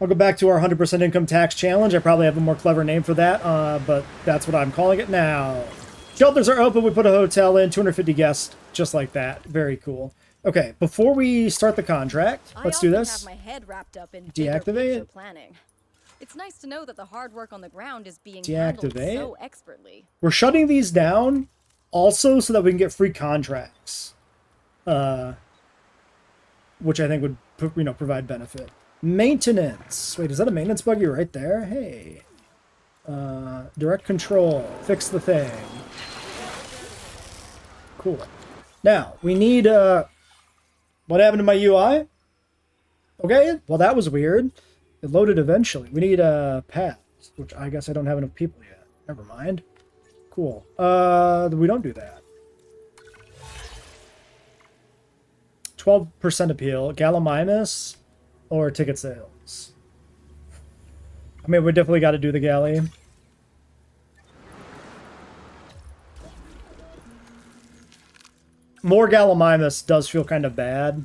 I'll go back to our 100% income tax challenge. I probably have a more clever name for that, but that's what I'm calling it now. Shelters are open. We put a hotel in, 250 guests, just like that. Very cool. Okay, before we start the contract, let's do this. Have my head wrapped up in Deactivate. planning. It's nice to know that the hard work on the ground is being Deactivate. handled so expertly. We're shutting these down also so that we can get free contracts, which I think would provide benefit. Maintenance. Wait, is that a maintenance buggy right there? Hey. Direct control. Fix the thing. Cool. Now, we need, what happened to my UI? Okay, well that was weird. It loaded eventually. We need, paths, which I guess I don't have enough people yet. Never mind. Cool. We don't do that. 12% appeal. Gallimimus or ticket sales. I mean, we definitely got to do the galley. More Gallimimus does feel kind of bad,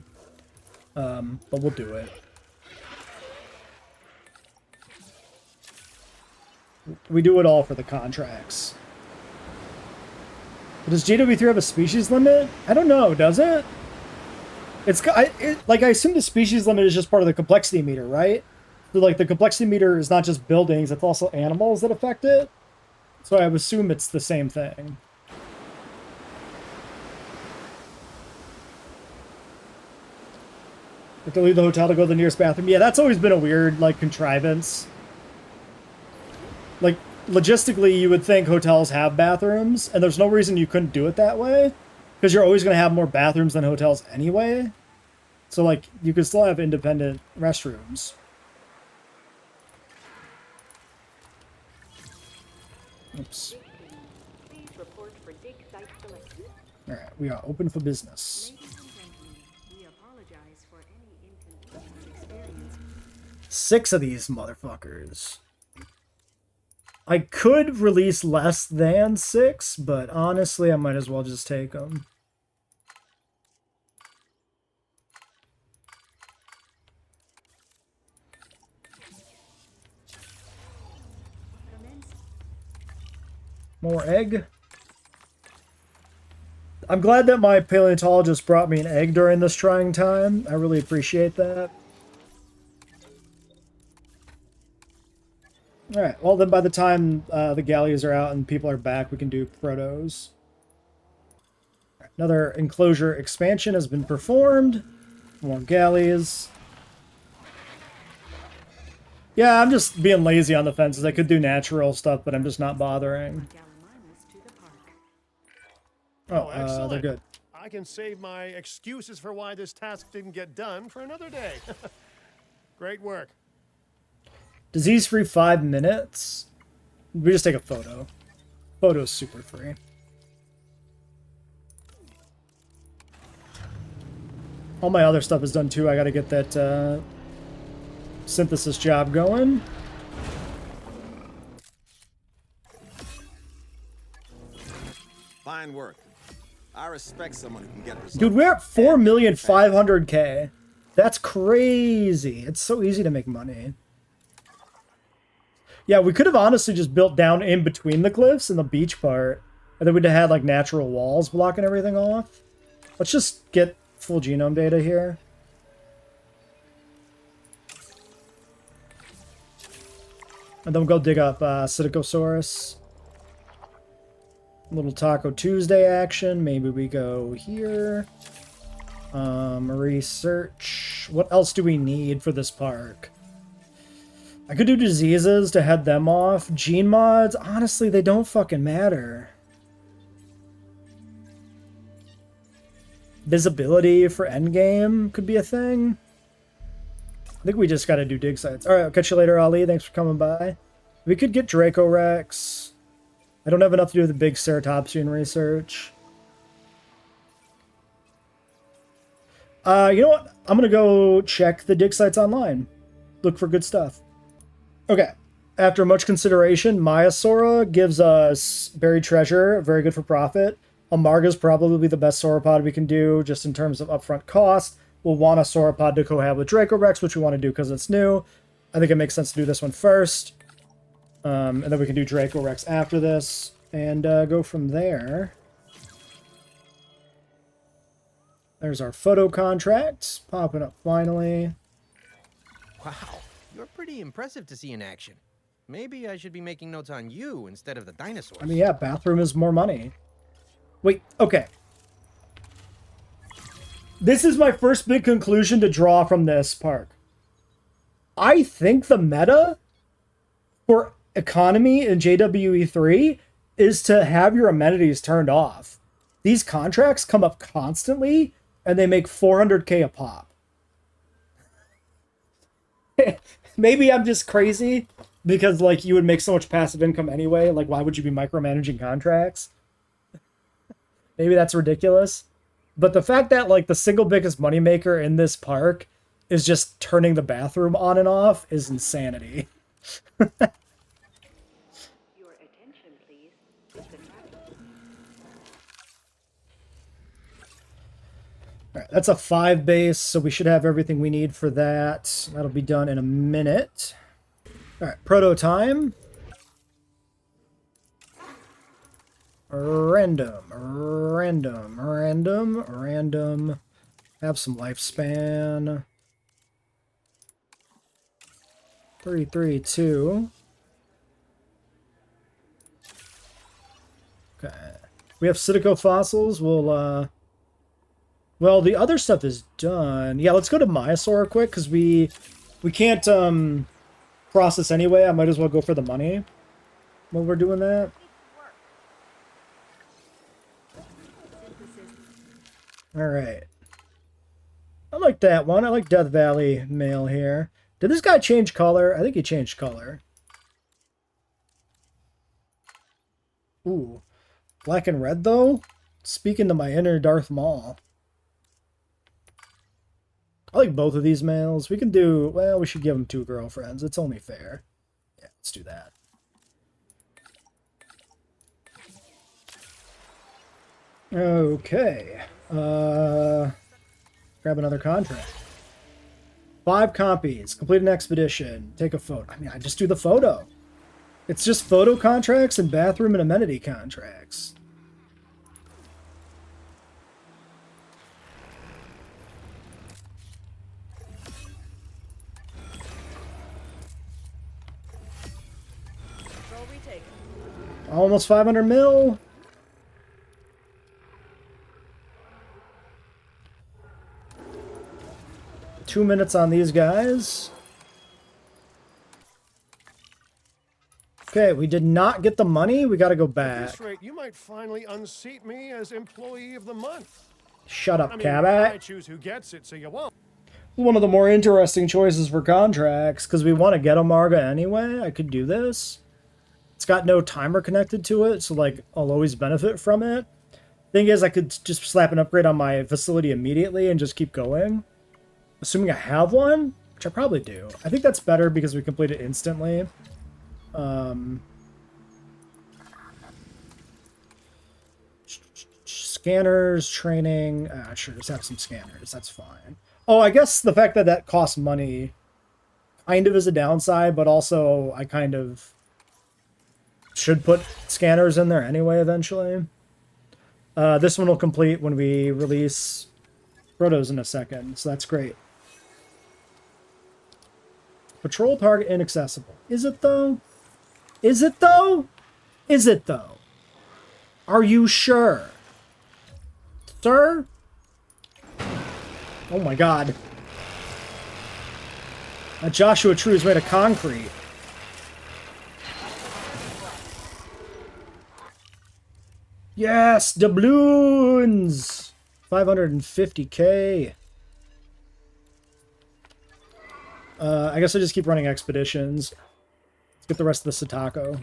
but we'll do it. We do it all for the contracts. Does JWE3 have a species limit? I don't know, does it? I assume the species limit is just part of the complexity meter, right? So, like, the complexity meter is not just buildings, it's also animals that affect it. So I would assume it's the same thing. Have to leave the hotel to go to the nearest bathroom. Yeah, that's always been a weird, like, contrivance. Like, logistically, you would think hotels have bathrooms, and there's no reason you couldn't do it that way, because you're always going to have more bathrooms than hotels anyway. So, like, you could still have independent restrooms. Oops. Alright, we are open for business. 6 of these motherfuckers. I could release less than 6, but honestly, I might as well just take them. More egg. I'm glad that my paleontologist brought me an egg during this trying time. I really appreciate that. Alright, well then by the time the galleys are out and people are back, we can do protos. Another enclosure expansion has been performed. More galleys. Yeah, I'm just being lazy on the fences. I could do natural stuff, but I'm just not bothering. Oh, they're good. I can save my excuses for why this task didn't get done for another day. Great work. Disease-free 5 minutes. We just take a photo. Photo's super free. All my other stuff is done too. I gotta get that synthesis job going. Fine work. I respect someone who can get results. Dude, we're at 4,500,000. That's crazy. It's so easy to make money. Yeah, we could have honestly just built down in between the cliffs and the beach part. And then we'd have had like natural walls blocking everything off. Let's just get full genome data here. And then we'll go dig up Psittacosaurus. Little Taco Tuesday action. Maybe we go here. Research. What else do we need for this park? I could do diseases to head them off. Gene mods, honestly, they don't fucking matter. Visibility for endgame could be a thing. I think we just gotta do dig sites. Alright, I'll catch you later, Ali. Thanks for coming by. We could get Draco Rex. I don't have enough to do the big ceratopsian research. You know what? I'm gonna go check the dig sites online. Look for good stuff. Okay. After much consideration, Maiasaura gives us buried treasure, very good for profit. Amarga's probably the best sauropod we can do, just in terms of upfront cost. We'll want a sauropod to cohab with Draco Rex, which we want to do because it's new. I think it makes sense to do this one first. And then we can do Draco Rex after this. And go from there. There's our photo contracts popping up finally. Wow, you're pretty impressive to see in action. Maybe I should be making notes on you instead of the dinosaurs. I mean, yeah, bathroom is more money. Wait, okay. This is my first big conclusion to draw from this park. I think the meta for economy in JWE3 is to have your amenities turned off. These contracts come up constantly, and they make 400k a pop. Maybe I'm just crazy, because, like, you would make so much passive income anyway. Like, why would you be micromanaging contracts? Maybe that's ridiculous. But the fact that, like, the single biggest moneymaker in this park is just turning the bathroom on and off is insanity. Your attention, please. The traffic. All right, that's a 5 base, so we should have everything we need for that. That'll be done in a minute. All right, proto time. Random. Have some lifespan. 3, 3, 2. Okay. We have Citico fossils. We'll, well, the other stuff is done. Yeah, let's go to Myosaur quick, because we can't, process anyway. I might as well go for the money while we're doing that. Alright. I like that one. I like Death Valley male here. Did this guy change color? I think he changed color. Ooh. Black and red, though? Speaking to my inner Darth Maul. I like both of these males. We can do... Well, we should give them 2 girlfriends. It's only fair. Yeah, let's do that. Okay. Grab another contract. 5 copies. Complete an expedition. Take a photo. I mean, I just do the photo. It's just photo contracts and bathroom and amenity contracts. Control retaken. Almost 500 mil. Two minutes on these guys. Okay, we did not get the money. We got to go At back. this rate, you might finally unseat me as Employee of the Month. Shut up, I mean, Cabot. I choose who gets it, so you won't. One of the more interesting choices for contracts, because we want to get a Marga anyway. I could do this. It's got no timer connected to it, so, like, I'll always benefit from it. Thing is, I could just slap an upgrade on my facility immediately and just keep going. Assuming I have one, which I probably do. I think that's better because we complete it instantly. Scanners, training. Sure, just have some scanners. That's fine. Oh, I guess the fact that that costs money kind of is a downside, but also I kind of should put scanners in there anyway eventually. This one will complete when we release Protos in a second, so that's great. Patrol target inaccessible. Is it though? Is it though? Is it though? Are you sure? Sir? Oh my god. That Joshua tree is made of concrete. Yes, doubloons! 550k. I guess I just keep running expeditions. Let's get the rest of the Satako.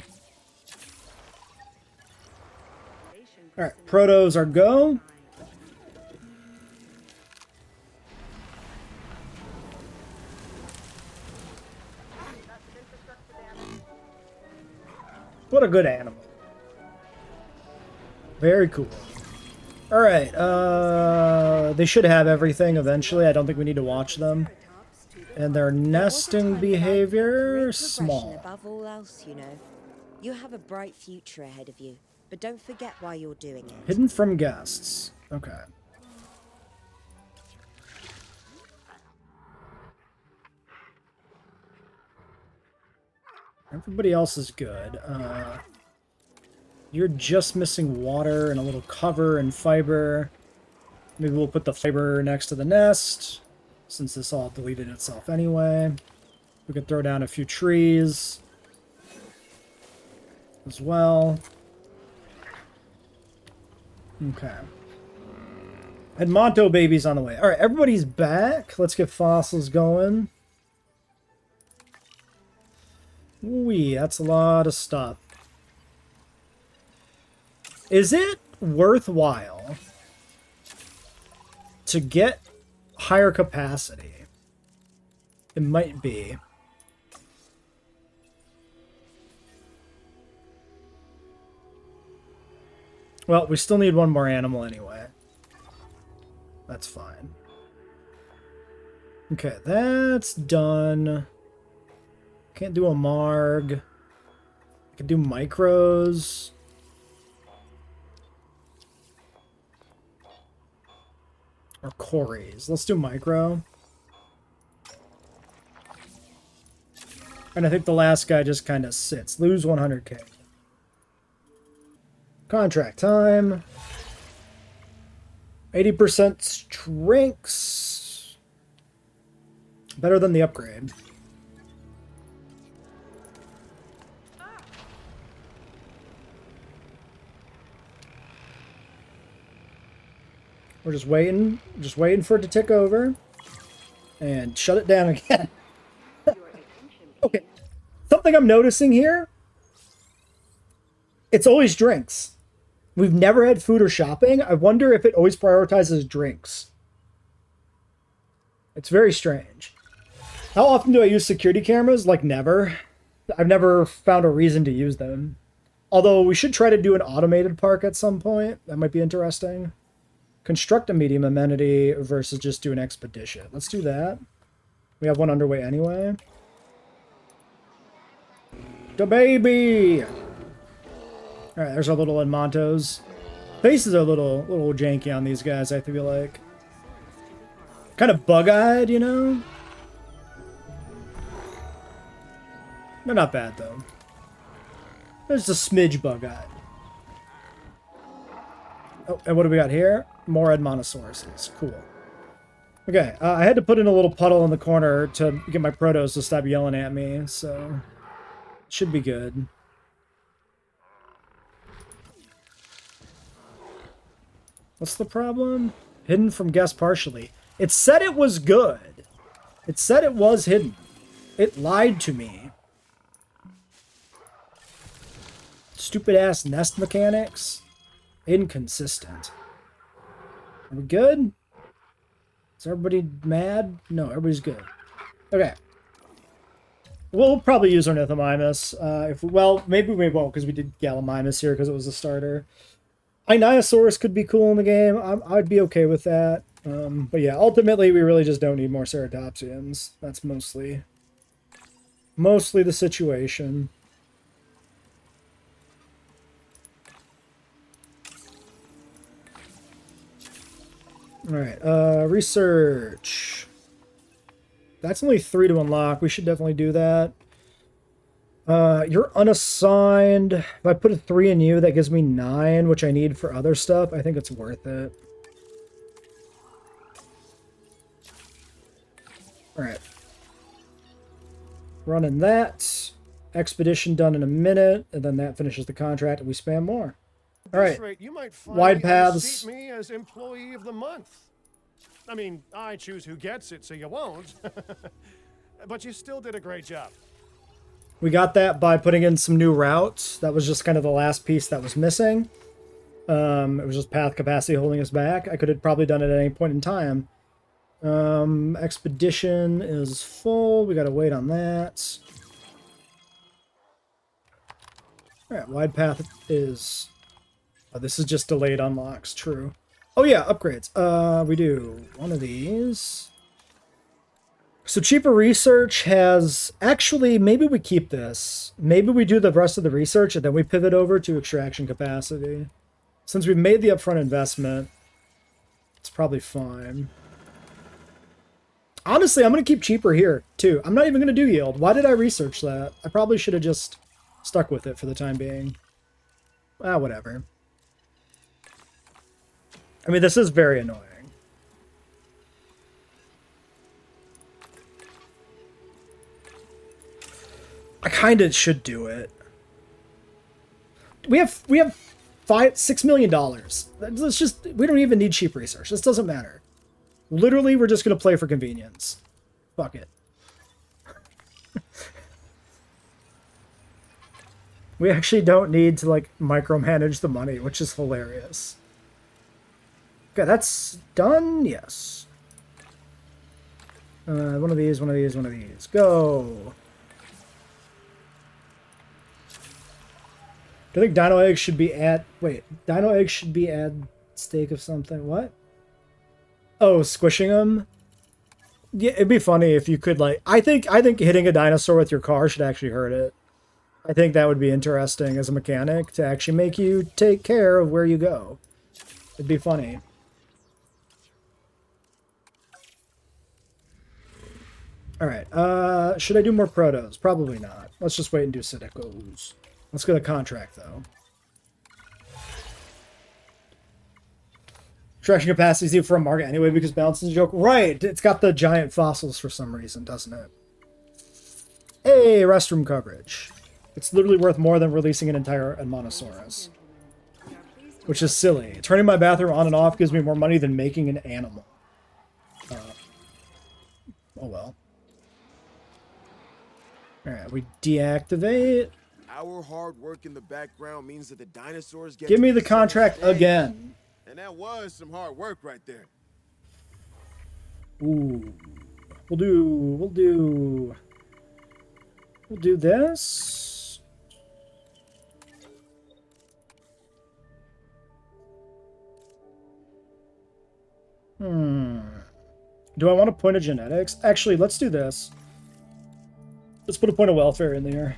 Alright, Protos are go. What a good animal. Very cool. Alright, they should have everything eventually. I don't think we need to watch them. And their It was a nesting time when I behavior, put career small. progression above all else, you know. You have a bright future ahead of you, but don't forget why you're doing it. Hidden from guests. Okay. Everybody else is good. You're just missing water and a little cover and fiber. Maybe we'll put the fiber next to the nest, since this all deleted itself anyway. We could throw down a few trees as well. Okay. Edmonto baby's on the way. All right, everybody's back. Let's get fossils going. Ooh, that's a lot of stuff. Is it worthwhile to get higher capacity? It might be. Well, we still need one more animal anyway. That's fine. Okay, that's done. Can't do a marg. I can do micros. Or quarries. Let's do micro. And I think the last guy just kind of sits. Lose 100k. Contract time. 80% strengths. Better than the upgrade. We're just waiting for it to tick over. And shut it down again. Okay. Something I'm noticing here. It's always drinks. We've never had food or shopping. I wonder if it always prioritizes drinks. It's very strange. How often do I use security cameras? Like never. I've never found a reason to use them. Although we should try to do an automated park at some point. That might be interesting. Construct a medium amenity versus just do an expedition. Let's do that. We have one underway anyway. The baby! Alright, there's our little Edmontos. Faces are a little janky on these guys, I feel like. Kind of bug-eyed, you know? They're not bad, though. There's a smidge bug-eyed. Oh, and what do we got here? More Edmontosauruses. Cool. Okay, I had to put in a little puddle in the corner to get my protos to stop yelling at me, so... Should be good. What's the problem? Hidden from guest partially. It said it was good. It said it was hidden. It lied to me. Stupid ass nest mechanics. Inconsistent. Are we good? Is everybody mad? No, everybody's good. Okay. We'll probably use Ornithomimus. Well, maybe we won't because we did Gallimimus here because it was a starter. Ionosaurus could be cool in the game. I'd be okay with that. But yeah, ultimately we really just don't need more Ceratopsians. That's mostly the situation. Alright, research. That's only 3 to unlock. We should definitely do that. You're unassigned. If I put a 3 in you, that gives me 9, which I need for other stuff. I think it's worth it. Alright. Running that. Expedition done in a minute, and then that finishes the contract, and we spam more. Alright. You might Wide paths. unseat me as employee of the month. I mean, I choose who gets it, so you won't. But you still did a great job. We got that by putting in some new routes. That was just kind of the last piece that was missing. It was just path capacity holding us back. I could have probably done it at any point in time. Expedition is full. We gotta wait on that. Alright, wide path is... Oh, this is just delayed unlocks, true. Oh yeah, upgrades. We do one of these. So cheaper research has... Actually, maybe we keep this. Maybe we do the rest of the research and then we pivot over to extraction capacity. Since we've made the upfront investment, it's probably fine. Honestly, I'm going to keep cheaper here, too. I'm not even going to do yield. Why did I research that? I probably should have just stuck with it for the time being. Ah, whatever. I mean, this is very annoying. I kind of should do it. We have $6 million. Let's just, we don't even need cheap research. This doesn't matter. Literally, we're just gonna play for convenience. Fuck it. We actually don't need to like micromanage the money, which is hilarious. Okay, that's done. Yes. One of these, one of these, one of these. Go. Do you think dino eggs should be at... Wait, dino eggs should be at stake of something. What? Oh, squishing them? Yeah, it'd be funny if you could, like... I think hitting a dinosaur with your car should actually hurt it. I think that would be interesting as a mechanic to actually make you take care of where you go. It'd be funny. Alright, should I do more protos? Probably not. Let's just wait and do Sidicos. Let's get a contract, though. Extraction capacity is equal for a market anyway because balance is a joke. Right! It's got the giant fossils for some reason, doesn't it? Hey, restroom coverage. It's literally worth more than releasing an entire Monosaurus. Which is silly. Turning my bathroom on and off gives me more money than making an animal. Oh well. Alright, we deactivate. Our hard work in the background means that the dinosaurs get... Give me the contract again. And that was some hard work right there. Ooh. We'll do this. Do I want a point of genetics? Actually, let's do this. Let's put a point of welfare in there.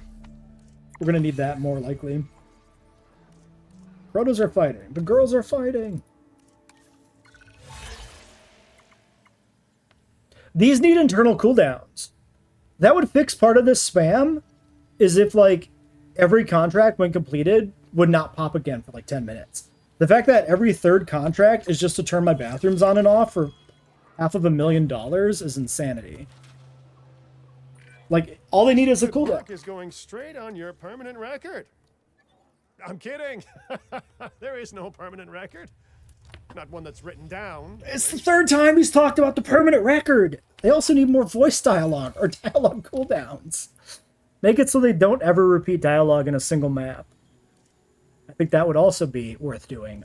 We're going to need that more likely. Protos are fighting. The girls are fighting. These need internal cooldowns. That would fix part of this spam, is if, like, every contract, when completed, would not pop again for, like, 10 minutes. The fact that every third contract is just to turn my bathrooms on and off for $500,000 is insanity. Like, all they need is a Good cooldown. work is going straight on your permanent record. I'm kidding. There is no permanent record. Not one that's written down. It's the third time he's talked about the permanent record. They also need more voice dialogue or dialogue cooldowns. Make it so they don't ever repeat dialogue in a single map. I think that would also be worth doing.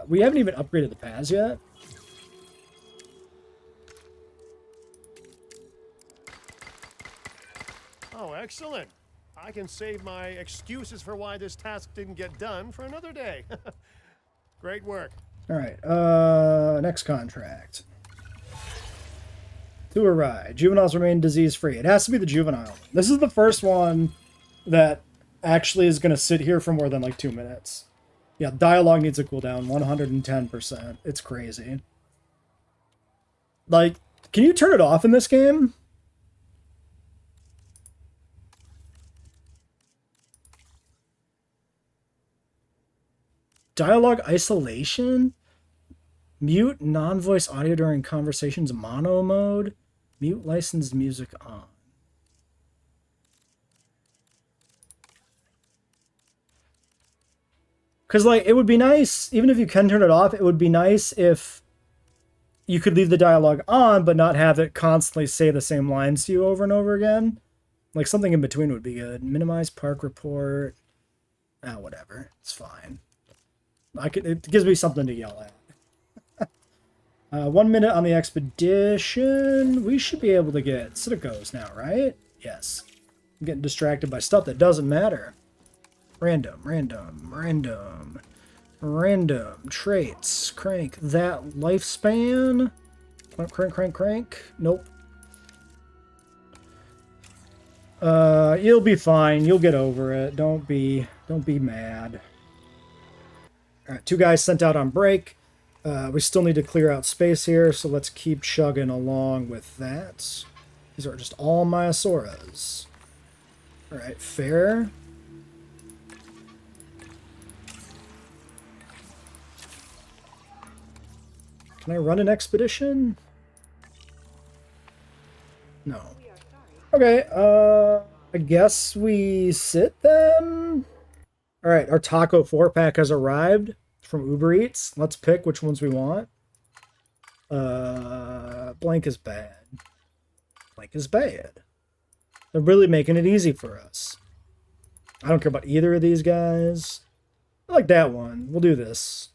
We haven't even upgraded the paths yet. Oh, excellent. I can save my excuses for why this task didn't get done for another day. Great work. All right, next contract. To a ride. Juveniles remain disease-free. It has to be the juvenile one. This is the first one that actually is going to sit here for more than like 2 minutes. Yeah, dialogue needs a cooldown, 110%. It's crazy. Like, can you turn it off in this game? Dialogue isolation? Mute non-voice audio during conversations mono mode? Mute licensed music on. Because, like, it would be nice, even if you can turn it off, it would be nice if you could leave the dialogue on, but not have it constantly say the same lines to you over and over again. Like, something in between would be good. Minimize park report. Ah, whatever. It's fine. It gives me something to yell at. 1 minute on the expedition. We should be able to get Sidicos now, right? Yes. I'm getting distracted by stuff that doesn't matter. Random. Traits. Crank that lifespan. Crank. Nope. You'll be fine. You'll get over it. Don't be mad. All right, 2 guys sent out on break. We still need to clear out space here, so let's keep chugging along with that. These are just all Myosoras. All right, fair. Can I run an expedition? No. Okay, I guess we sit then? Alright, our taco 4-pack has arrived from Uber Eats. Let's pick which ones we want. Blank is bad. Blank is bad. They're really making it easy for us. I don't care about either of these guys. I like that one. We'll do this.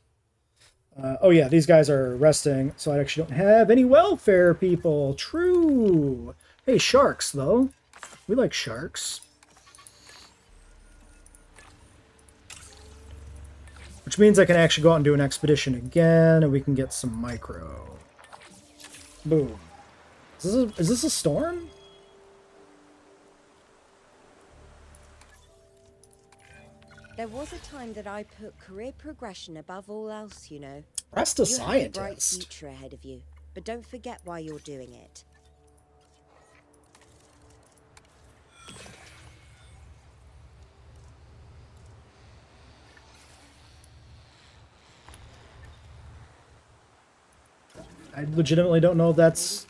Oh yeah, these guys are resting, so I actually don't have any welfare people. True. Hey, sharks, though. We like sharks. Which means I can actually go out and do an expedition again, and we can get some micro. Boom. Is this a storm? There was a time that I put career progression above all else, you know. Rest a You have a bright scientist. future ahead of you, but don't forget why you're doing it. I legitimately don't know if that's...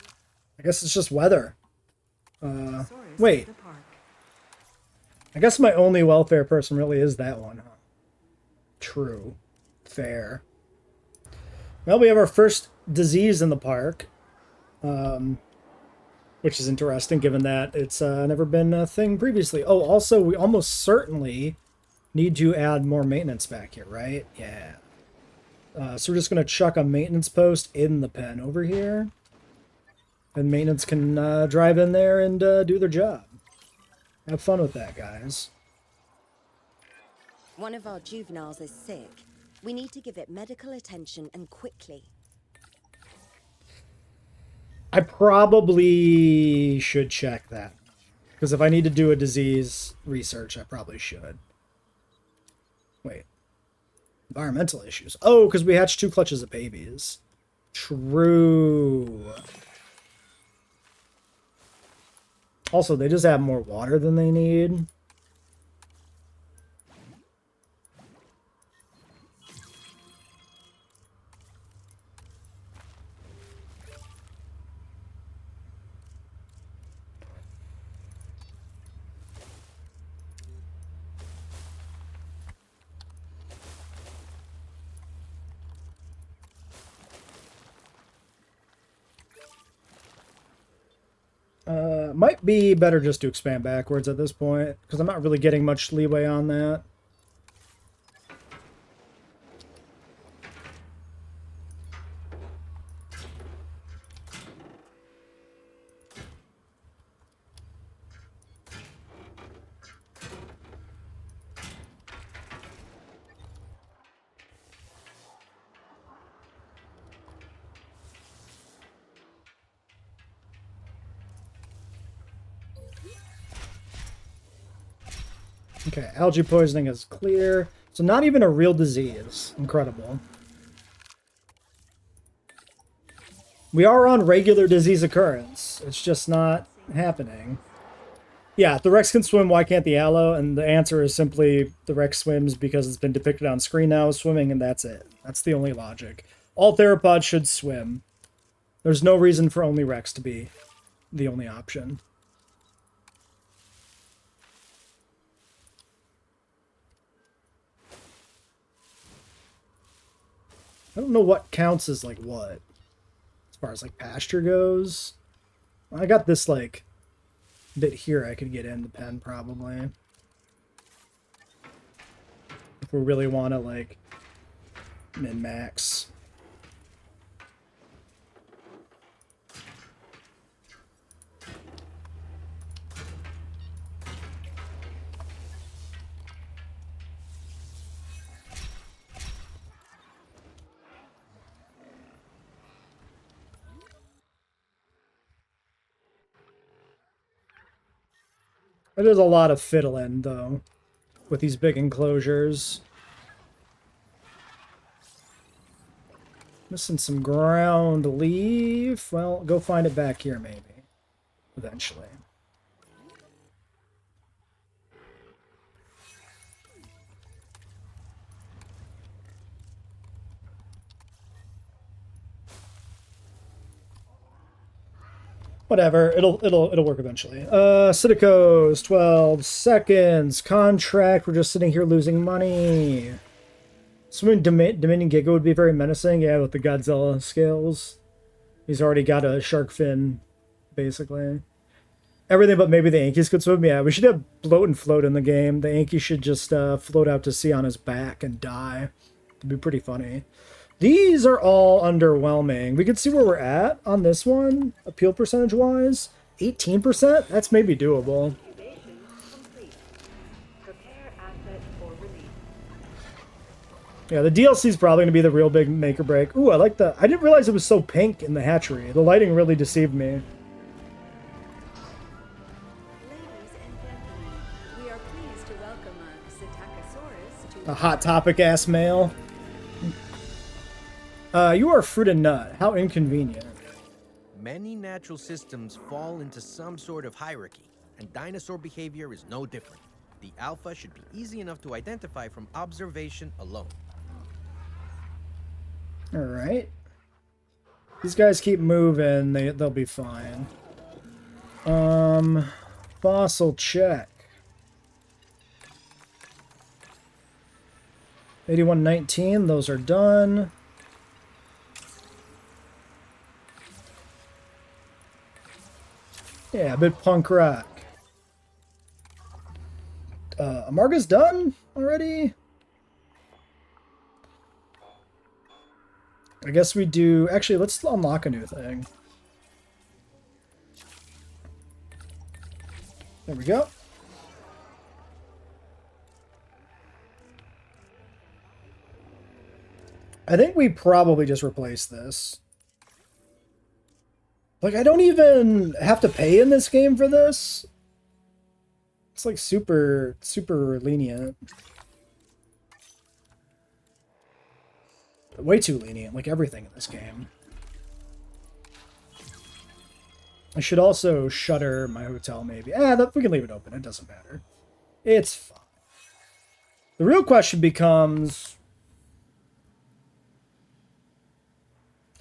I guess it's just weather. Wait. I guess my only welfare person really is that one, huh? True. Fair. Well, we have our first disease in the park. Which is interesting, given that it's never been a thing previously. Oh, also, we almost certainly need to add more maintenance back here, right? Yeah. So we're just going to chuck a maintenance post in the pen over here. And maintenance can drive in there and do their job. Have fun with that, guys. One of our juveniles is sick. We need to give it medical attention and quickly. I probably should check that. Because if I need to do a disease research, I probably should. Wait. Environmental issues. Oh, because we hatched 2 clutches of babies. True. Also, they just have more water than they need. Might be better just to expand backwards at this point, because I'm not really getting much leeway on that. Okay, algae poisoning is clear. So not even a real disease. Incredible. We are on regular disease occurrence. It's just not happening. Yeah, if the Rex can swim, why can't the Aloe? And the answer is simply the Rex swims because it's been depicted on screen now as swimming, and that's it. That's the only logic. All theropods should swim. There's no reason for only Rex to be the only option. I don't know what counts as, like, what. As far as, like, pasture goes. I got this, like, bit here I could get in the pen, probably. If we really want to, like, min-max. There's a lot of fiddling, though, with these big enclosures. Missing some ground leaf. Well, go find it back here, maybe. Eventually. Whatever, it'll work eventually. Citicos, 12 seconds. Contract, we're just sitting here losing money. Swimming Dominion Giga would be very menacing, yeah, with the Godzilla scales. He's already got a shark fin, basically. Everything but maybe the Yankees could swim. Yeah, we should have bloat and float in the game. The Yankee should just float out to sea on his back and die. It'd be pretty funny. These are all underwhelming. We can see where we're at on this one, appeal percentage-wise. 18%? That's maybe doable. Yeah, the DLC is probably going to be the real big make or break. Ooh, I like the... I didn't realize it was so pink in the hatchery. The lighting really deceived me. Ladies and gentlemen, we are pleased to welcome our Psittacosaurus to A hot topic-ass male. You are fruit and nut. How inconvenient. Many natural systems fall into some sort of hierarchy, and dinosaur behavior is no different. The alpha should be easy enough to identify from observation alone. Alright. These guys keep moving, they'll be fine. Fossil check. 8119, those are done. Yeah, a bit punk rock. Amarga's done already? I guess we do... Actually, let's unlock a new thing. There we go. I think we probably just replace this. Like, I don't even have to pay in this game for this. It's like super lenient. Way too lenient, like everything in this game. I should also shutter my hotel, maybe. We can leave it open. It doesn't matter. It's fine. The real question becomes...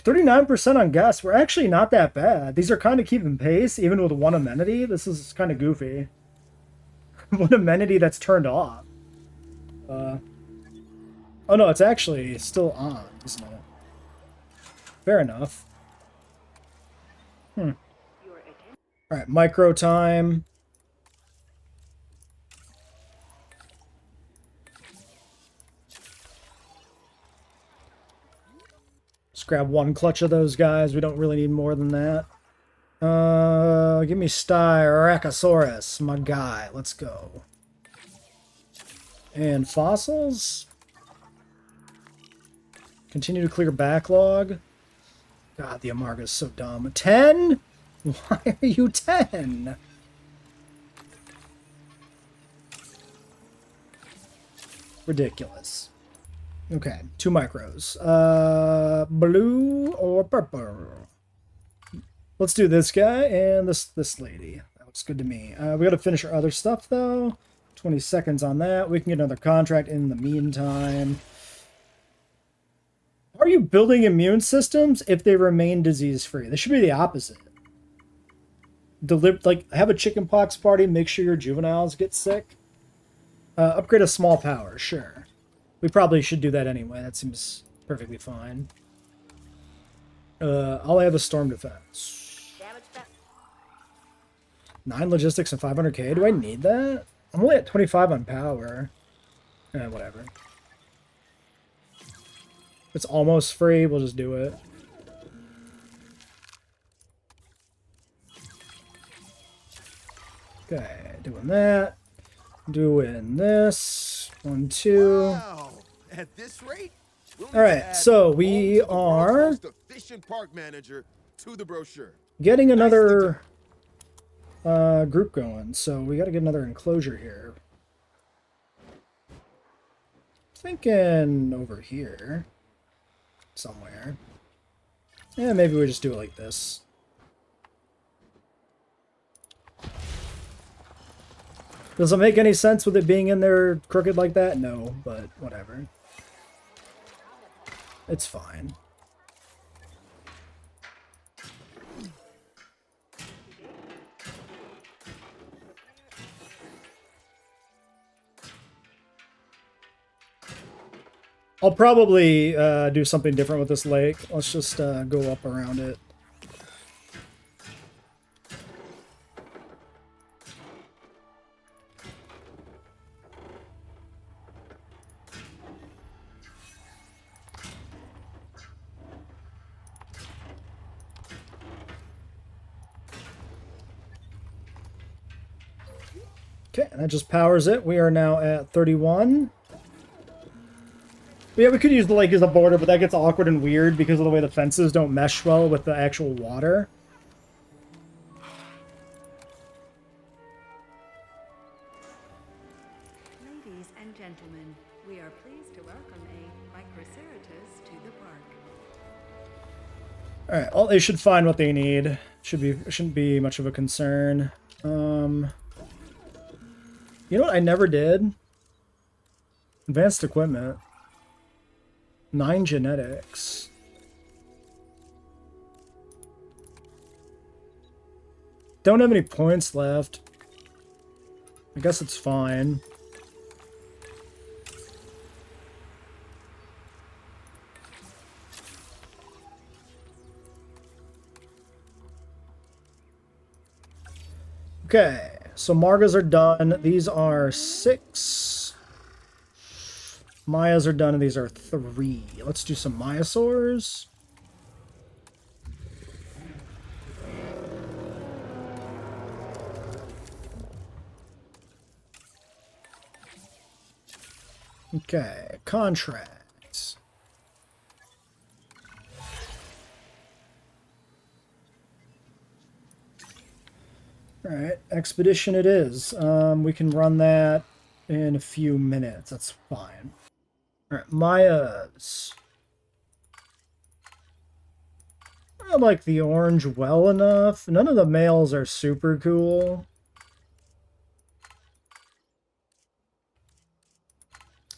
39% on guests. We're actually not that bad. These are kind of keeping pace, even with one amenity. This is kind of goofy. One amenity that's turned off. Oh no, it's actually still on, isn't it? Fair enough. Alright, micro time. Just grab one clutch of those guys. We don't really need more than that. Give me Styracosaurus, my guy. Let's go. And fossils. Continue to clear backlog. God, the Amarga is so dumb. 10? Why are you 10? Ridiculous. Okay, 2 micros. Blue or purple? Let's do this guy and this lady. That looks good to me. We got to finish our other stuff, though. 20 seconds on that. We can get another contract in the meantime. Are you building immune systems if they remain disease-free? This should be the opposite. Like, have a chickenpox party, make sure your juveniles get sick. Upgrade a small power, sure. We probably should do that anyway. That seems perfectly fine. I'll have a storm defense. 9 logistics and 500k. Do I need that? I'm only at 25 on power. Whatever. It's almost free. We'll just do it. Okay, doing that. Doing this. 1, 2. Wow. At this rate, we'll All right, so we the world's are most efficient park manager to the brochure. getting another group going, so we got to get another enclosure here. Thinking over here somewhere. Yeah, maybe we just do it like this. Does it make any sense with it being in there crooked like that? No, but whatever. It's fine. I'll probably do something different with this lake. Let's just go up around it. Okay, and that just powers it. We are now at 31. Yeah, we could use the lake as a border, but that gets awkward and weird because of the way the fences don't mesh well with the actual water. Ladies and gentlemen, we are pleased to welcome a Microceratus to the park. All right, well, they should find what they need. Shouldn't be much of a concern. You know what I never did? Advanced equipment. 9 genetics. Don't have any points left. I guess it's fine. Okay, so Margas are done. These are 6. Mayas are done, and these are 3. Let's do some Myosaurs. Okay, contracts. Alright, expedition it is. We can run that in a few minutes. That's fine. Alright, Mayas. I like the orange well enough. None of the males are super cool.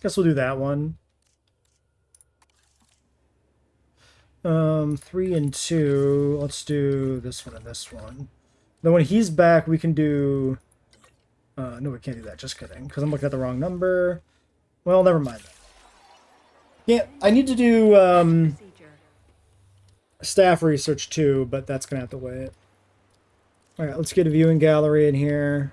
Guess we'll do that one. 3 and 2. Let's do this one and this one. Then when he's back, we can do... no, we can't do that. Just kidding. Because I'm looking at the wrong number. Well, never mind. Yeah, I need to do Procedure. staff research too, but that's going to have to wait. Alright, let's get a viewing gallery in here.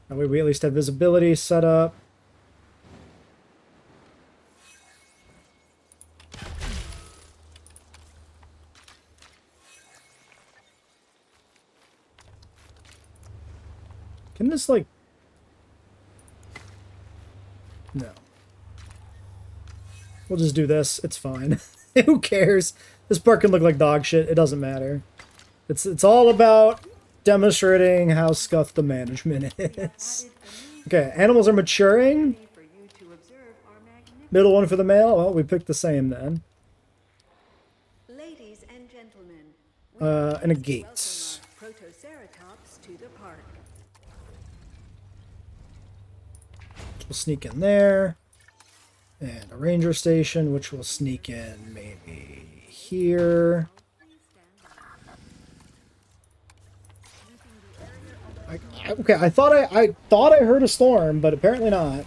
That way we at least have visibility set up. Can this, like... No. We'll just do this. It's fine. Who cares? This park can look like dog shit. It doesn't matter. It's all about demonstrating how scuffed the management is. Okay, animals are maturing. For you to observe our magnificent. Middle one for the male. Well, we picked the same then. Ladies and gentlemen, we And a welcome gates. our Protoceratops to the park. We'll sneak in there. And a ranger station, which will sneak in maybe here. Okay, I thought I heard a storm, but apparently not.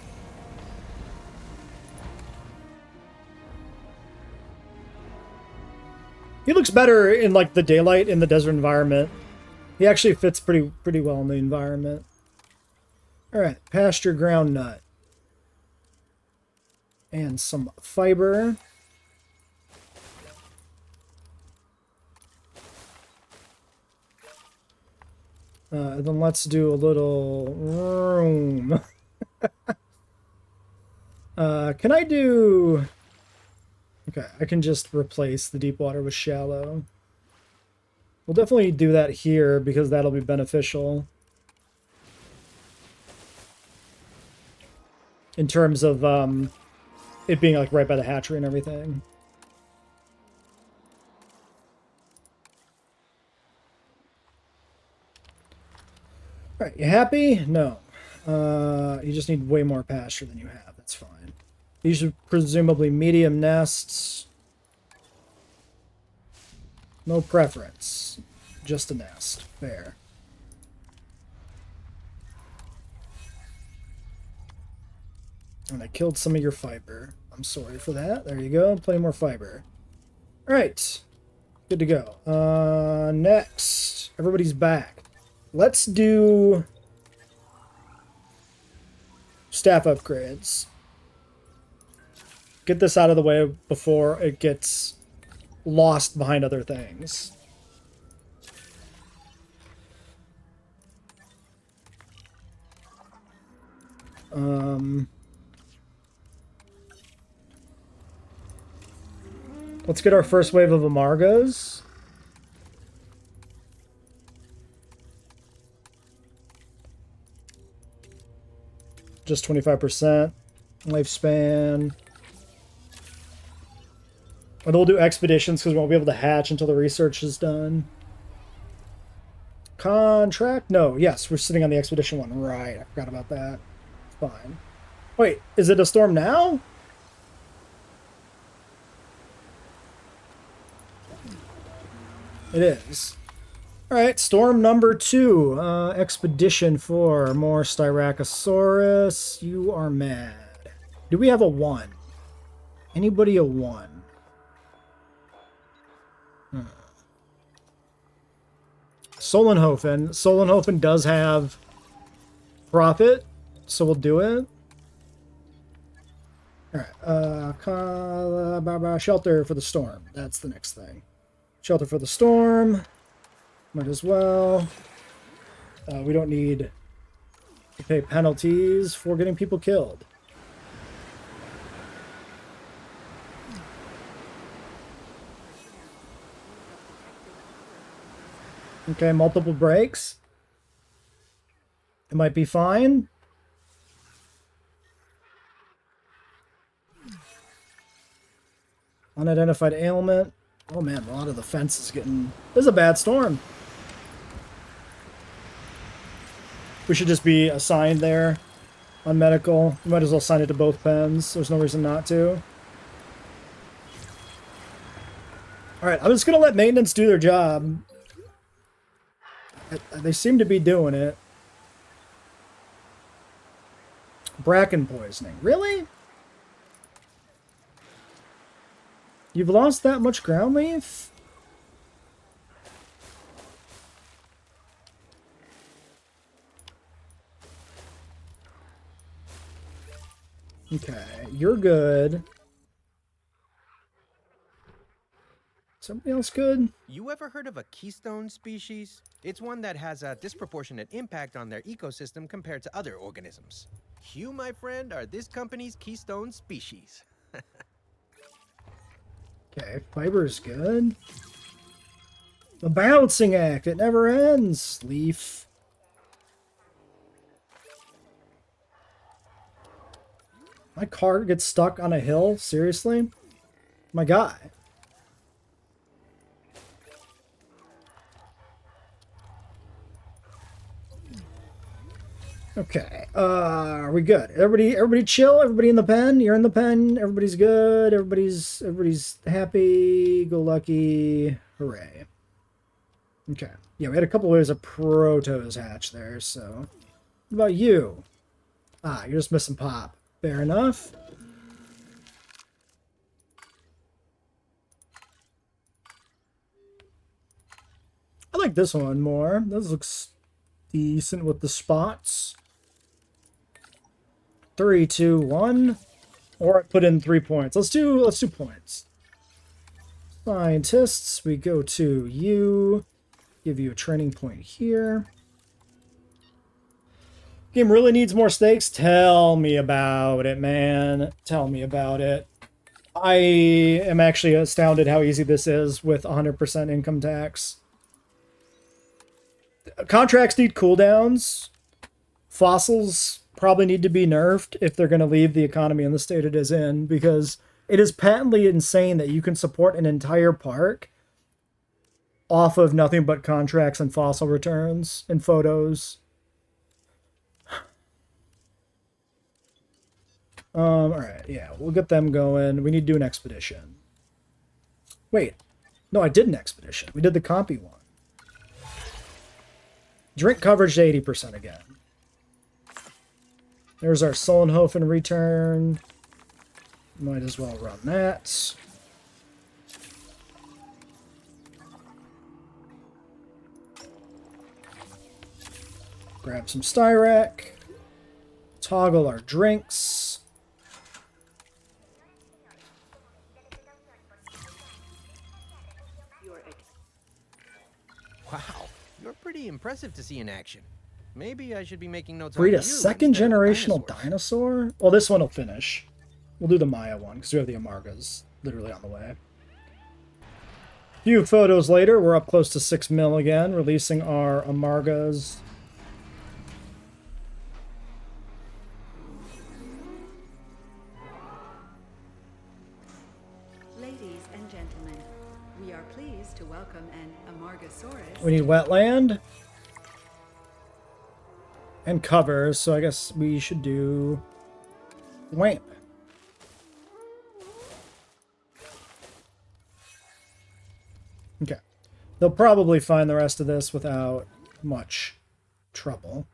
He looks better in like the daylight in the desert environment. He actually fits pretty well in the environment. All right, pasture ground nut. And some fiber. Then let's do a little room. Can I do... Okay, I can just replace the deep water with shallow. We'll definitely do that here because that'll be beneficial. In terms of it being like right by the hatchery and everything. Alright, you happy? No. You just need way more pasture than you have. That's fine. These are presumably medium nests. No preference. Just a nest. Fair. And I killed some of your fiber. I'm sorry for that. There you go. Plenty more fiber. Alright. Good to go. Next. Everybody's back. Let's do staff upgrades. Get this out of the way before it gets lost behind other things. Let's get our first wave of Amargos. Just 25% lifespan. And we'll do expeditions because we won't be able to hatch until the research is done. Contract? No, yes, we're sitting on the expedition one. Right, I forgot about that. Fine. Wait, is it a storm now? It is. Alright, storm number 2. Expedition 4. More Styracosaurus. You are mad. Do we have a 1? Anybody a 1? Solenhofen. Solenhofen does have profit, so we'll do it. Alright, shelter for the storm. That's the next thing. Shelter for the storm. Might as well. We don't need to pay penalties for getting people killed. Okay, multiple breaks. It might be fine. Unidentified ailment. Oh man, a lot of the fence is getting... This is a bad storm. We should just be assigned there on medical. We might as well assign it to both pens. There's no reason not to. Alright, I'm just going to let maintenance do their job. They seem to be doing it. Bracken poisoning. Really? You've lost that much ground leaf? Okay, you're good. Somebody else good? You ever heard of a keystone species? It's one that has a disproportionate impact on their ecosystem compared to other organisms. You, my friend, are this company's keystone species. Okay, fiber's good. The balancing act, it never ends. Leaf. My car gets stuck on a hill? Seriously? My guy. Okay, are we good? Everybody chill? Everybody in the pen? You're in the pen? Everybody's good? Everybody's happy? Go lucky? Hooray. Okay. Yeah, we had a couple waves of protos hatch there, so... What about you? Ah, you're just missing pop. Fair enough. I like this one more. This looks decent with the spots. 3, 2, 1. Or I put in 3 points. Let's do points. Scientists, we go to you. Give you a training point here. Game really needs more stakes? Tell me about it, man. Tell me about it. I am actually astounded how easy this is with 100% income tax. contracts need cooldowns. Fossils probably need to be nerfed if they're going to leave the economy in the state it is in, because it is patently insane that you can support an entire park off of nothing but contracts and fossil returns and photos. All right, yeah, we'll get them going. We need to do an expedition. Wait, no, I did an expedition. We did the compy one. Drink coverage to 80% again. There's our Solnhofen return. Might as well run that. Grab some Styrac. Toggle our drinks. Wow, you're pretty impressive to see in action. Maybe I should be making notes Breed on a you second instead of generational dinosaurs. dinosaur? Well, this one will finish. We'll do the Maya one, because we have the Amargas literally on the way. A few photos later, we're up close to 6 mil again, releasing our Amargas. Ladies and gentlemen, we are pleased to welcome an Amargasaurus. We need wetland. And covers, so I guess we should do WAMP. Okay. They'll probably find the rest of this without much trouble.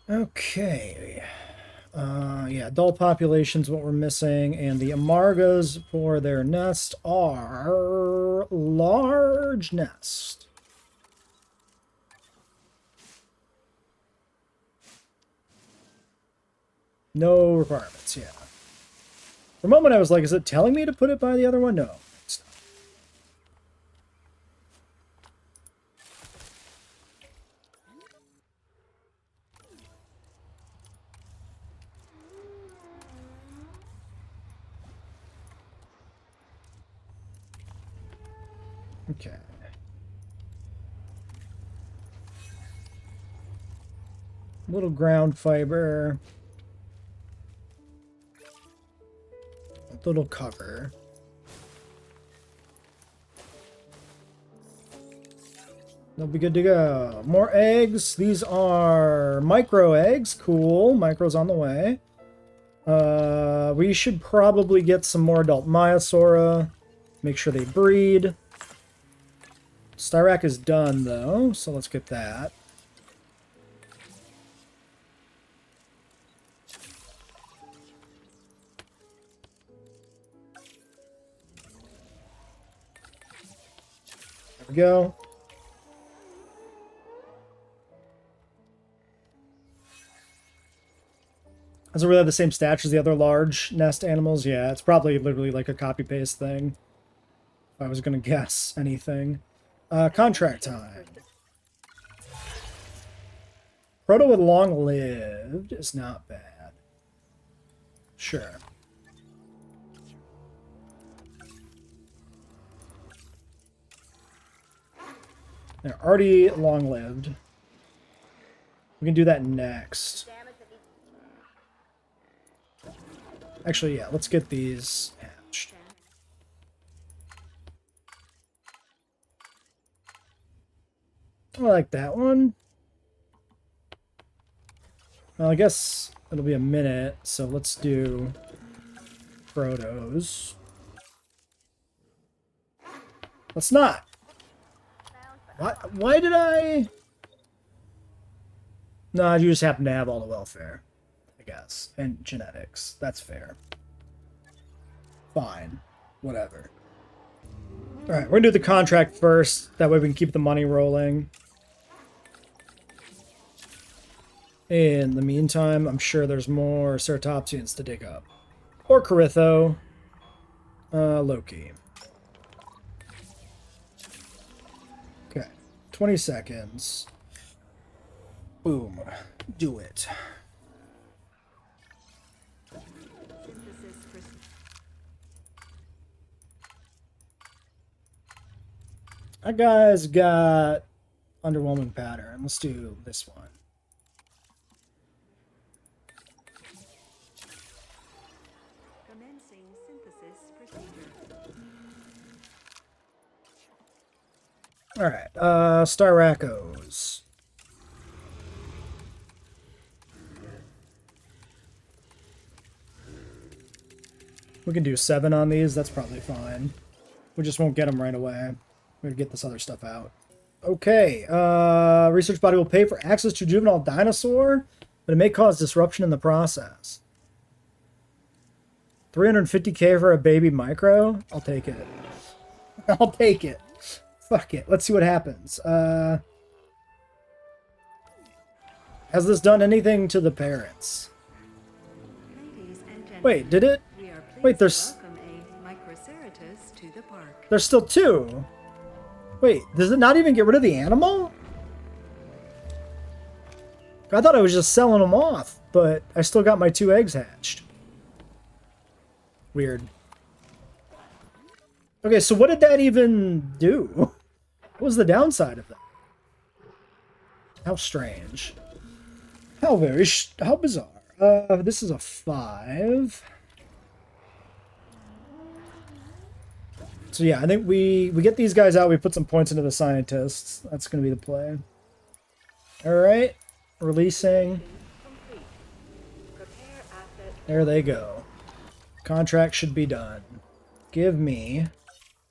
Okay. Yeah, adult population's what we're missing, and the Amargas for their nest are large nest. No requirements, yeah. For a moment I was like, is it telling me to put it by the other one? No. It's not. Okay. Little ground fiber. A little cover. They'll be good to go. More eggs. These are micro eggs. Cool. Micro's on the way. We should probably get some more adult Maiasaura. Make sure they breed. Styrac is done, though, so let's get that. There we go. Does it really have the same stats as the other large nest animals? Yeah, it's probably literally like a copy-paste thing. If I was going to guess anything. Contract time. Proto with long-lived is not bad. Sure. They're already long-lived. We can do that next. Actually, yeah, let's get these hatched. I like that one. Well, I guess it'll be a minute, so let's do Protos. Let's not. Why did I? No, you just happen to have all the welfare, I guess, and genetics. That's fair. Fine. Whatever. Alright, we're gonna do the contract first. That way we can keep the money rolling. In the meantime, I'm sure there's more Ceratopsians to dig up. Or Caritho. Loki. Okay. 20 seconds. Boom. Do it. That guy's got underwhelming pattern. Let's do this one. Commencing synthesis procedure. Alright, Styracos. We can do 7 on these, that's probably fine. We just won't get them right away. We're gonna get this other stuff out. Okay, research body will pay for access to juvenile dinosaur, but it may cause disruption in the process. 350k for a baby micro? I'll take it. I'll take it. Fuck it. Let's see what happens. Has this done anything to the parents? Ladies and gentlemen, Wait, did it? we are pleased Wait, to there's welcome a Microceratus to the park. there's still 2. Wait, does it not even get rid of the animal? I thought I was just selling them off, but I still got my 2 eggs hatched. Weird. Okay, so what did that even do? What was the downside of that? How strange. How how bizarre. This is a 5. So yeah, I think we get these guys out, we put some points into the scientists. That's going to be the play. Alright, releasing. Prepare asset. There they go. Contract should be done. Give me...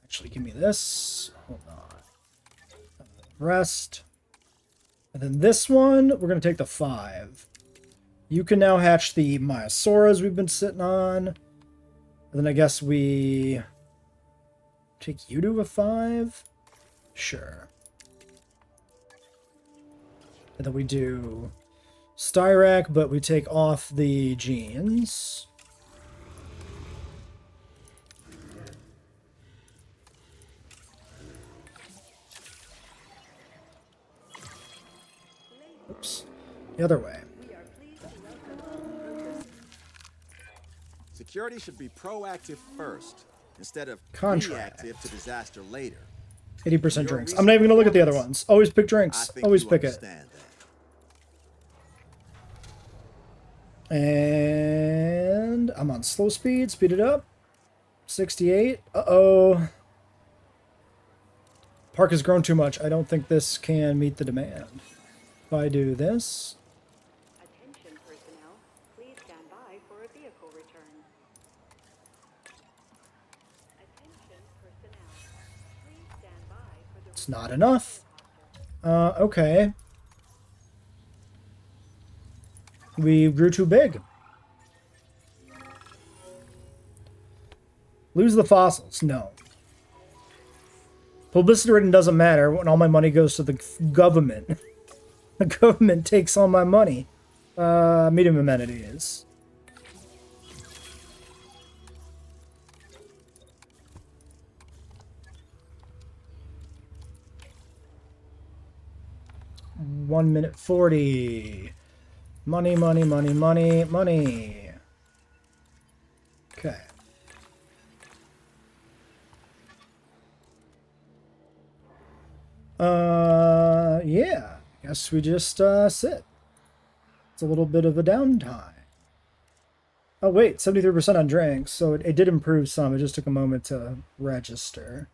Actually, give me this. Hold on. Rest. And then this one, we're going to take the 5. You can now hatch the Myosauras we've been sitting on. And then I guess we... take you to a 5? Sure. And then we do Styrac, but we take off the genes. Oops. The other way. We are pleased to welcome Security should be proactive first, instead of Contract. reactive to disaster later. 80% drinks. I'm not even going to look at the other ones. Always pick I drinks. think Always you pick it. understand that. And I'm on slow speed. Speed it up. 68. Uh-oh. Park has grown too much. I don't think this can meet the demand. If I do this. attention personnel. Please stand by for a vehicle return. Attention personnel. Please stand by for the It's not enough. Okay. We grew too big. Lose the fossils. No. Publicity rating doesn't matter when all my money goes to the government. The government takes all my money. Medium amenities. One minute 40. Money, money, money, money, money. Okay. Yeah. Guess we just sit. It's a little bit of a downtime. Oh wait, 73% on drinks, so it did improve some. It just took a moment to register.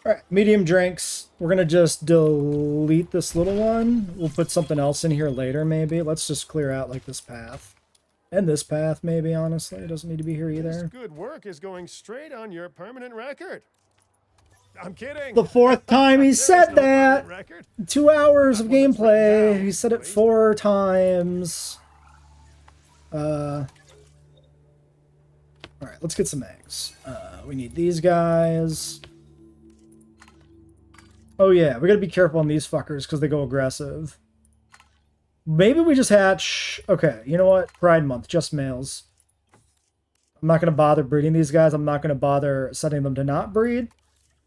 Alright, medium drinks. We're gonna just delete this little one. We'll put something else in here later, maybe. Let's just clear out, like, this path. And this path, maybe, honestly. It doesn't need to be here This either. good work is going straight on your permanent record. I'm kidding. The 4th time he There is said no that! permanent record. 2 hours of Not one that's written gameplay. down, He said it please. 4 times. Alright, let's get some eggs. We need these guys. Oh yeah, we gotta be careful on these fuckers because they go aggressive. Maybe we just hatch... Okay, you know what? Pride Month, just males. I'm not gonna bother breeding these guys. I'm not gonna bother setting them to not breed.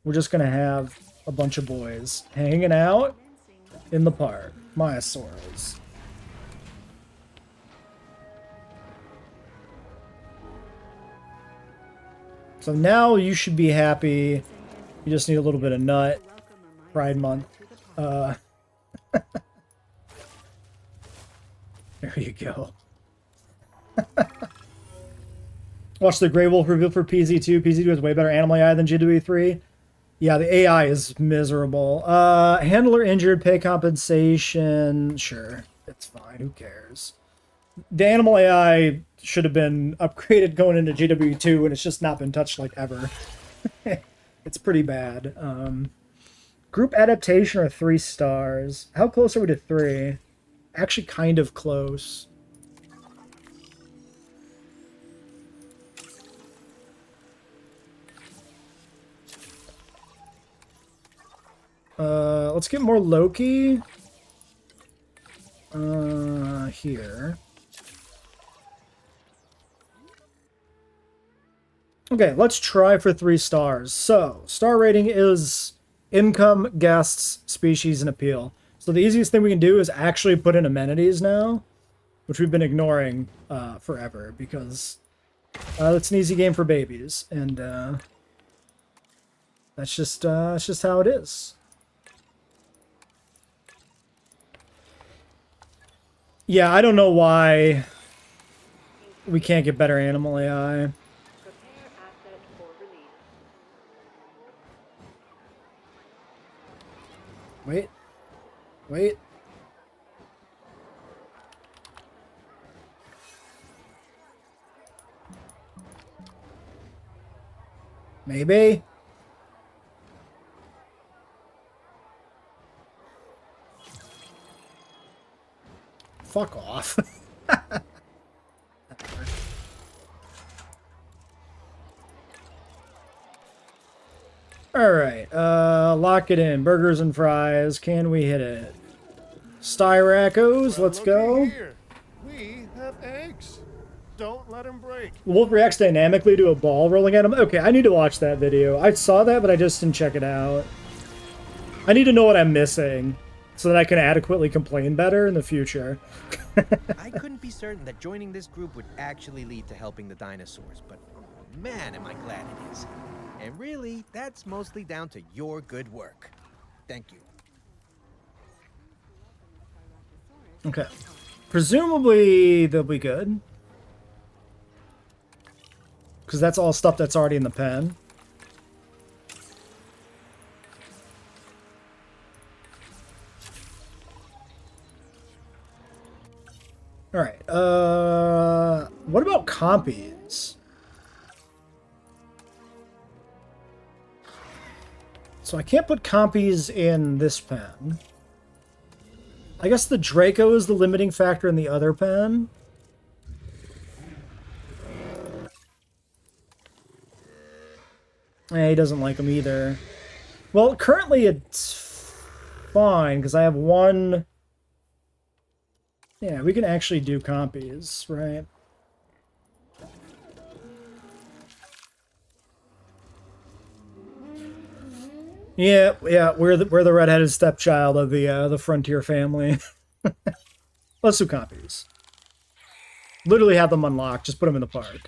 We're just gonna have a bunch of boys hanging out in the park. Myosauras. So now you should be happy You just need a little bit of nut. Welcome a Maya Pride Sora Month. to the party. There you go. Watch the Grey Wolf review for PZ2. PZ2 has way better animal AI than JWE3. Yeah, the AI is miserable. Handler injured, pay compensation. Sure, it's fine. Who cares? The animal AI should have been upgraded going into JWE2, and it's just not been touched like ever. It's pretty bad. Group adaptation are 3 stars. How close are we to 3? Actually, kind of close. Let's get more Loki. Here. Okay, let's try for 3 stars. So, star rating is income, guests, species, and appeal. So the easiest thing we can do is actually put in amenities now, which we've been ignoring forever because it's an easy game for babies, and that's just how it is. Yeah, I don't know why we can't get better animal AI. Prepare asset for release. Wait. Wait. Maybe. Fuck off. Alright, lock it in. Burgers and fries. Can we hit it? Styracos, let's Looky go. here. We have eggs. Don't let them break. Wolf reacts dynamically to a ball rolling at him. Okay, I need to watch that video. I saw that, but I just didn't check it out. I need to know what I'm missing so that I can adequately complain better in the future. I couldn't be certain that joining this group would actually lead to helping the dinosaurs, but oh, man, am I glad it is. And really, that's mostly down to your good work. Thank you. Okay. Presumably, they'll be good. Because that's all stuff that's already in the pen. Alright, what about compies? So I can't put compies in this pen. I guess the Draco is the limiting factor in the other pen. He doesn't like them either. Well, currently it's fine, because I have one... Yeah, we can actually do compies, right? Yeah, we're the redheaded stepchild of the Frontier family. Let's do compies. Literally have them unlocked. Just put them in the park.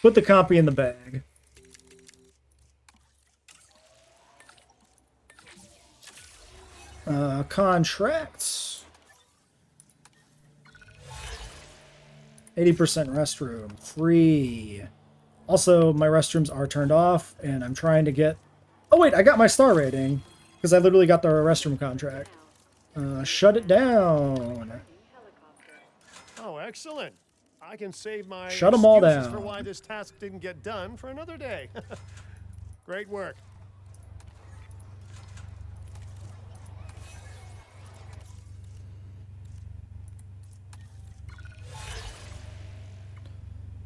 Put the compy in the bag. Contracts. 80% restroom. Free. Also, my restrooms are turned off, and I'm trying to get... Oh, wait, I got my star rating, because I literally got the restroom contract. Shut it down. Oh, excellent. I can save my Shut 'em all excuses down. for why this task didn't get done for another day. Great work.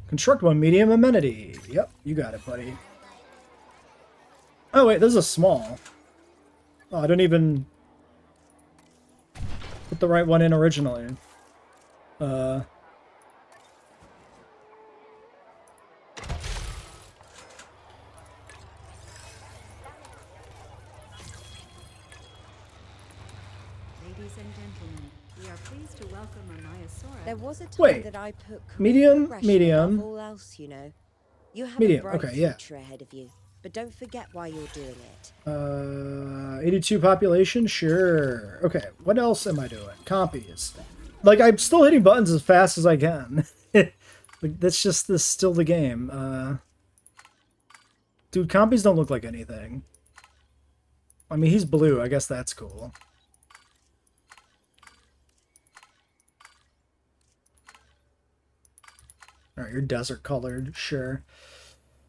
Construct one medium amenity. Yep, you got it, buddy. Oh, wait, this is a small. Oh, I didn't even put the right one in originally. Ladies and gentlemen, we are pleased to welcome a Maya Sora. There was a time Wait, that I put career medium, progression medium. above all else, you know. You have Medium, a bright okay, yeah. future ahead of you, but don't forget why you're doing it. 82 population? Sure. Okay, what else am I doing? Copies. Like, I'm still hitting buttons as fast as I can. Like, that's just still the game. Dude, compies don't look like anything. I mean, he's blue. I guess that's cool. Alright, you're desert colored. Sure.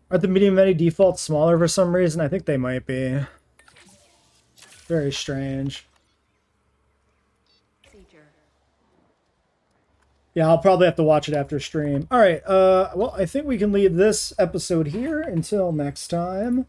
Are the medium any defaults smaller for some reason? I think they might be. Very strange. Procedure. Yeah, I'll probably have to watch it after stream. Alright, well, I think we can leave this episode here until next time.